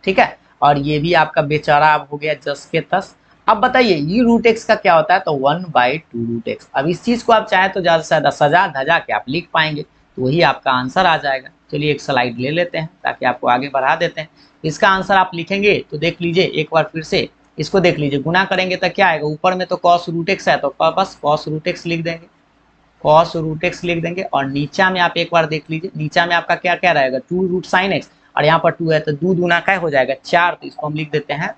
ठीक है। और ये भी आपका बेचारा अब हो गया जस के तस। अब बताइए ये रूट एक्स का क्या होता है, तो 1/2 रूट एक्स। अब इस चीज को आप चाहे तो ज्यादा से ज्यादा सजा धजा के आप लिख पाएंगे, तो वही आपका आंसर आ जाएगा। चलिए एक स्लाइड ले लेते हैं ताकि आपको आगे बढ़ा देते हैं। इसका आंसर आप लिखेंगे तो देख लीजिए एक बार फिर से इसको देख लीजिए, गुना करेंगे तो क्या आएगा, ऊपर में तो कॉस रूट एक्स है तो बस कॉस रूट एक्स लिख देंगे, कॉस रूट एक्स लिख देंगे। और नीचा में आप एक बार देख लीजिए, नीचा में आपका क्या क्या रहेगा 2 रूट साइन एक्स, और यहाँ पर 2 है तो 2 दूना क्या हो जाएगा 4, तो इसको हम लिख देते हैं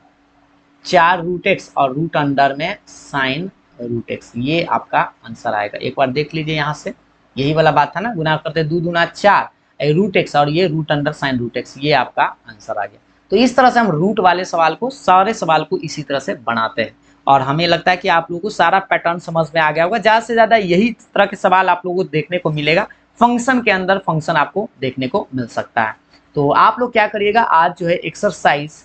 4 रूट एक्स और रूट अंडर में साइन रूट एक्स। ये आपका आंसर आएगा। एक बार देख लीजिए यहाँ से, यही वाला बात था ना, गुना करते 2 दूना 4 रूट एक्स और ये root under sine root x, ये आपका आंसर आ गया। तो इस तरह से हम रूट वाले सवाल को, सारे सवाल को इसी तरह से बनाते हैं। और हमें लगता है कि आप लोगों को सारा पैटर्न समझ में आ गया होगा। ज्यादा से ज्यादा यही तरह के सवाल आप लोगों को देखने को मिलेगा, फंक्शन के अंदर फंक्शन आपको देखने को मिल सकता है। तो आप लोग क्या करिएगा, आज जो है एक्सरसाइज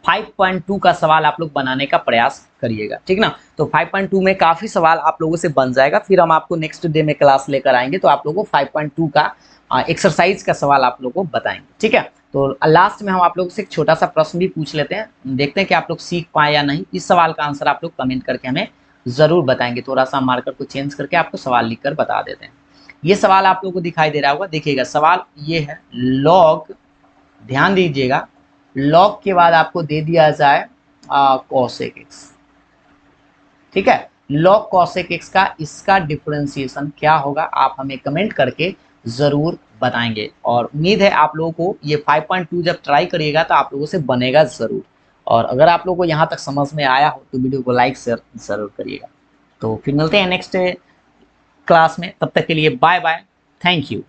5.2 का सवाल आप लोग बनाने का प्रयास करिएगा, ठीक ना। तो 5.2 में काफी सवाल आप लोगों से बन जाएगा, फिर हम आपको नेक्स्ट डे में क्लास लेकर आएंगे तो आप लोगों को 5.2 का एक्सरसाइज का सवाल आप लोगों को बताएंगे, ठीक है। तो लास्ट में हम आप लोगों से एक छोटा सा प्रश्न भी पूछ लेते हैं, देखते हैं कि आप लोग सीख पाए या नहीं। इस सवाल का आंसर आप लोग कमेंट करके हमें जरूर बताएंगे। थोड़ा सा मार्कर को चेंज करके आपको सवाल लिखकर बता देते हैं। ये सवाल आप लोगों को दिखाई दे रहा होगा, देखिएगा सवाल ये है, लॉग, ध्यान दीजिएगा, लॉग के बाद आपको दे दिया जाए कॉसेक एक्स, ठीक है। लॉग कॉसेक एक्स का इसका डिफरेंशिएशन क्या होगा, आप हमें कमेंट करके जरूर बताएंगे। और उम्मीद है आप लोगों को ये 5.2 जब ट्राई करिएगा तो आप लोगों से बनेगा जरूर। और अगर आप लोगों को यहाँ तक समझ में आया हो तो वीडियो को लाइक शेयर जरूर करिएगा। तो फिर मिलते हैं नेक्स्ट क्लास में, तब तक के लिए बाय बाय, थैंक यू।